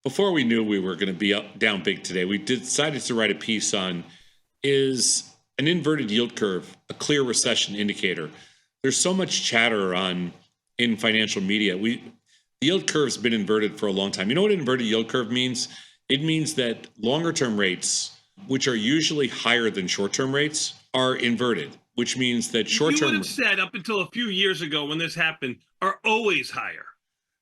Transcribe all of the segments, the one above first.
before we knew we were going to be down big today, we decided to write a piece on, is an inverted yield curve a clear recession indicator? There's so much chatter in financial media. The yield curve's been inverted for a long time. You know what an inverted yield curve means? It means that longer term rates, which are usually higher than short term rates, are inverted, which means that short term. You would have said up until a few years ago when this happened, are always higher.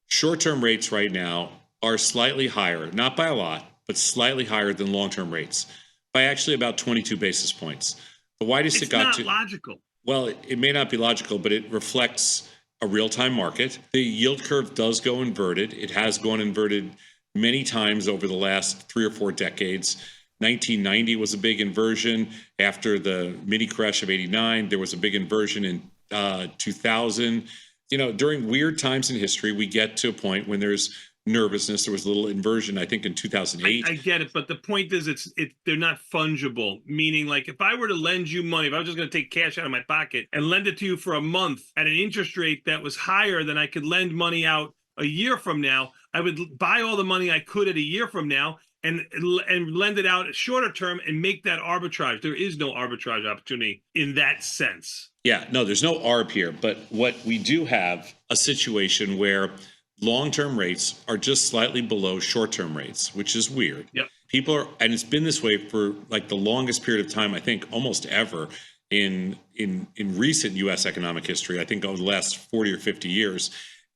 Short term rates right now are slightly higher, not by a lot, but slightly higher than long term rates by actually about 22 basis points. But why does it got to? It's not logical. Well, it may not be logical, but it reflects a real-time market. The yield curve does go inverted. It has gone inverted many times over the last 3 or 4 decades. 1990 was a big inversion. After the mini crash of 89, there was a big inversion in 2000. You know, during weird times in history, we get to a point when there's nervousness. There was a little inversion, I think, in 2008. I get it, but the point is, they're not fungible. Meaning, like, if I were to lend you money, if I was just going to take cash out of my pocket and lend it to you for a month at an interest rate that was higher than I could lend money out a year from now, I would buy all the money I could at a year from now and lend it out shorter term and make that arbitrage. There is no arbitrage opportunity in that sense. Yeah, no, there's no arb here. But what we do have a situation where long-term rates are just slightly below short-term rates, which is weird. Yep. People are, and it's been this way for like the longest period of time, I think almost ever in recent U.S. economic history, I think over the last 40 or 50 years.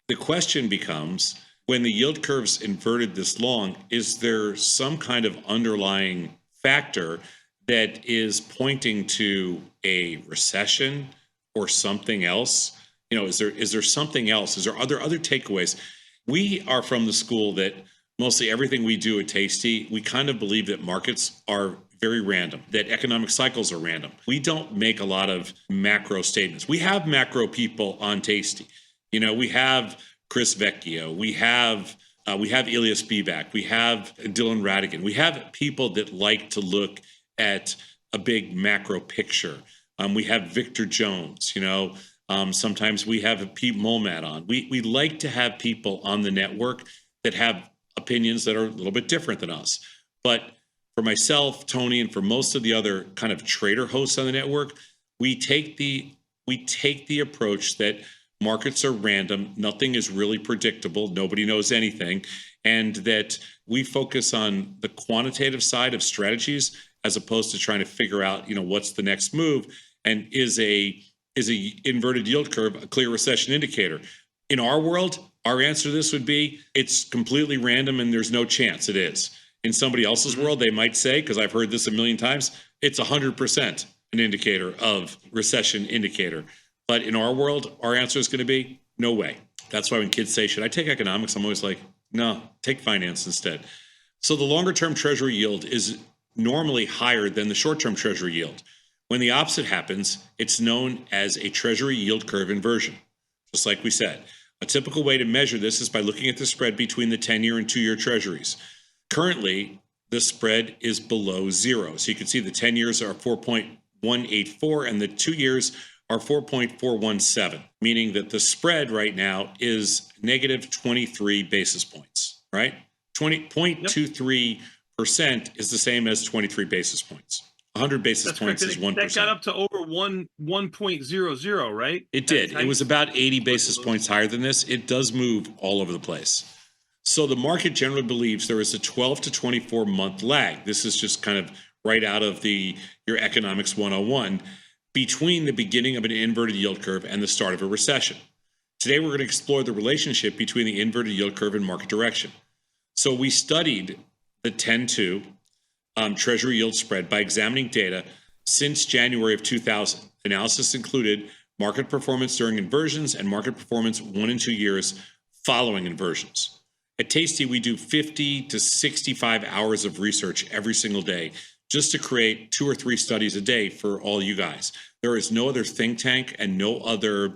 The question becomes, when the yield curve's inverted this long, is there some kind of underlying factor that is pointing to a recession or something else? You know, is there something else? Is there other takeaways? We are from the school that mostly everything we do at Tasty, we kind of believe that markets are very random, that economic cycles are random. We don't make a lot of macro statements. We have macro people on Tasty. You know, we have Chris Vecchio, we have Ilya Spivak, we have Dylan Radigan. We have people that like to look at a big macro picture. We have Victor Jones, you know. Sometimes we have Pete Molmat on. We like to have people on the network that have opinions that are a little bit different than us. But for myself, Tony, and for most of the other kind of trader hosts on the network, we take the approach that markets are random. Nothing is really predictable. Nobody knows anything. And that we focus on the quantitative side of strategies as opposed to trying to figure out, you know, what's the next move, and is a inverted yield curve a clear recession indicator? In our world, our answer to this would be it's completely random and there's no chance it is. In somebody else's world, they might say, because I've heard this a million times, it's 100% an indicator of recession indicator. But in our world, our answer is going to be no way. That's why when kids say, should I take economics? I'm always like, no, take finance instead. So the longer term treasury yield is normally higher than the short term treasury yield. When the opposite happens, it's known as a treasury yield curve inversion. Just like we said, a typical way to measure this is by looking at the spread between the 10-year and 2-year treasuries. Currently, the spread is below zero. So you can see the 10 years are 4.184 and the 2 years are 4.417, meaning that the spread right now is negative 23 basis points, right? 0.23% is the same as 23 basis points. 100 basis points is 1%. That got up to over 1.00, right? It did. It was about 80 basis points higher than this. It does move all over the place. So the market generally believes there is a 12 to 24 month lag. This is just kind of right out of your economics 101 between the beginning of an inverted yield curve and the start of a recession. Today, we're going to explore the relationship between the inverted yield curve and market direction. So we studied the 10-2 Treasury yield spread by examining data since January of 2000. Analysis included market performance during inversions and market performance 1 and 2 years following inversions. At Tasty, we do 50 to 65 hours of research every single day just to create 2 or 3 studies a day for all you guys. There is no other think tank and no other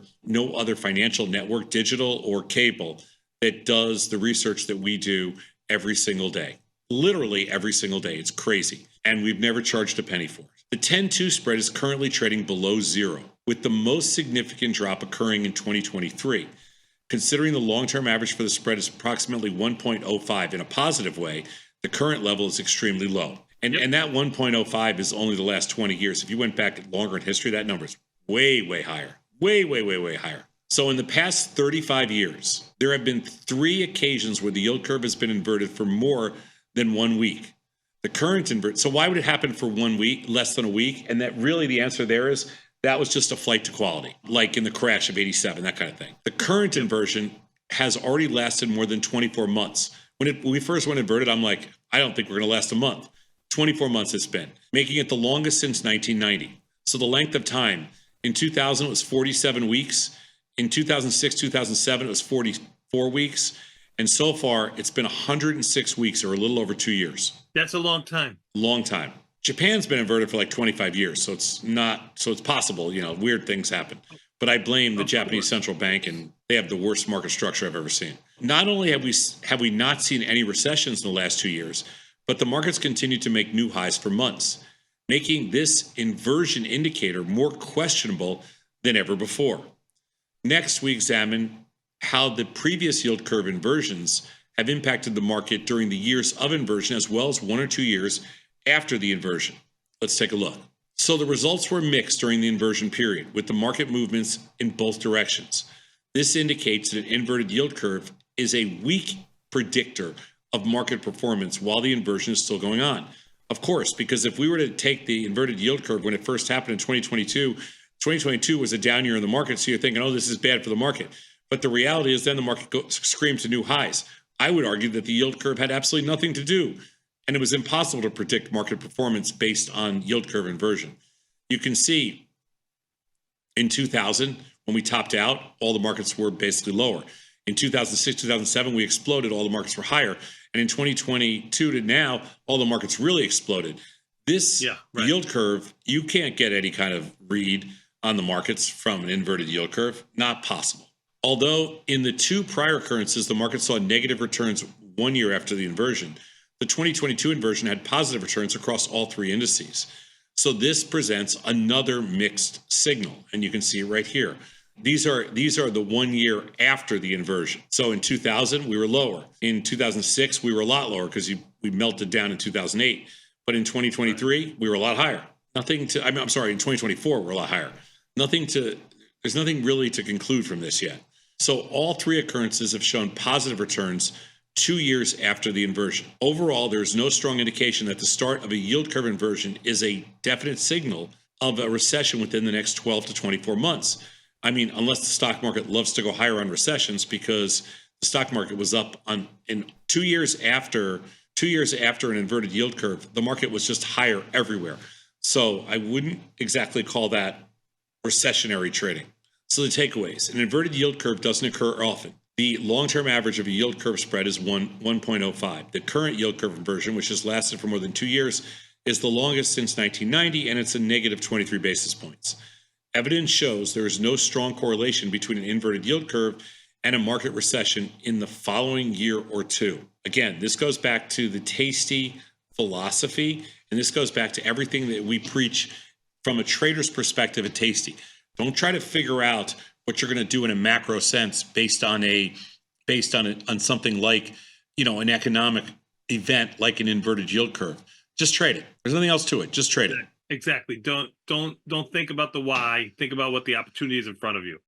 financial network, digital or cable, that does the research that we do every single day. Literally every single day. It's crazy. And we've never charged a penny for it. The 10-2 spread is currently trading below zero, with the most significant drop occurring in 2023. Considering the long-term average for the spread is approximately 1.05 in a positive way, the current level is extremely low. And that 1.05 is only the last 20 years. If you went back longer in history, that number is way, way higher. Way, way, way, way higher. So in the past 35 years, there have been 3 occasions where the yield curve has been inverted for more than 1 week. The current invert. So why would it happen for 1 week, less than a week? And that really the answer there is that was just a flight to quality, like in the crash of 87, that kind of thing. The current inversion has already lasted more than 24 months. When we first went inverted, I'm like, I don't think we're going to last a month. 24 months it's been, making it the longest since 1990. So the length of time, in 2000, it was 47 weeks. In 2006, 2007, it was 44 weeks. And so far, it's been 106 weeks, or a little over 2 years. That's a long time. Long time. Japan's been inverted for like 25 years, so it's possible, weird things happen. But I blame the Japanese central bank, and they have the worst market structure I've ever seen. Not only have we not seen any recessions in the last 2 years, but the markets continue to make new highs for months, making this inversion indicator more questionable than ever before. Next, we examine how the previous yield curve inversions have impacted the market during the years of inversion, as well as 1 or 2 years after the inversion. Let's take a look. So the results were mixed during the inversion period, with the market movements in both directions. This indicates that an inverted yield curve is a weak predictor of market performance while the inversion is still going on. Of course, because if we were to take the inverted yield curve when it first happened in 2022 was a down year in the market, so you're thinking, oh, this is bad for the market. But the reality is then the market screams to new highs. I would argue that the yield curve had absolutely nothing to do, and it was impossible to predict market performance based on yield curve inversion. You can see in 2000, when we topped out, all the markets were basically lower. In 2006, 2007, we exploded, all the markets were higher. And in 2022 to now, all the markets really exploded. This yield curve, you can't get any kind of read on the markets from an inverted yield curve. Not possible. Although in the 2 prior occurrences, the market saw negative returns 1 year after the inversion, the 2022 inversion had positive returns across all 3 indices. So this presents another mixed signal, and you can see it right here. These are the 1 year after the inversion. So in 2000, we were lower. In 2006, we were a lot lower because we melted down in 2008. But in 2023, we were a lot higher. In 2024, we're a lot higher. There's nothing really to conclude from this yet. So all 3 occurrences have shown positive returns 2 years after the inversion. Overall, there's no strong indication that the start of a yield curve inversion is a definite signal of a recession within the next 12 to 24 months. I mean, unless the stock market loves to go higher on recessions, because the stock market was up in 2 years after an inverted yield curve, the market was just higher everywhere. So I wouldn't exactly call that recessionary trading. So the takeaways: an inverted yield curve doesn't occur often. The long-term average of a yield curve spread is 1.05. The current yield curve inversion, which has lasted for more than 2 years, is the longest since 1990, and it's a negative 23 basis points. Evidence shows there is no strong correlation between an inverted yield curve and a market recession in the following year or 2. Again, this goes back to the tasty philosophy, and this goes back to everything that we preach from a trader's perspective at Tasty. Don't try to figure out what you're going to do in a macro sense based on something like, an economic event like an inverted yield curve. Just trade it. There's nothing else to it. Just trade it. Exactly. Don't think about the why. Think about what the opportunity is in front of you.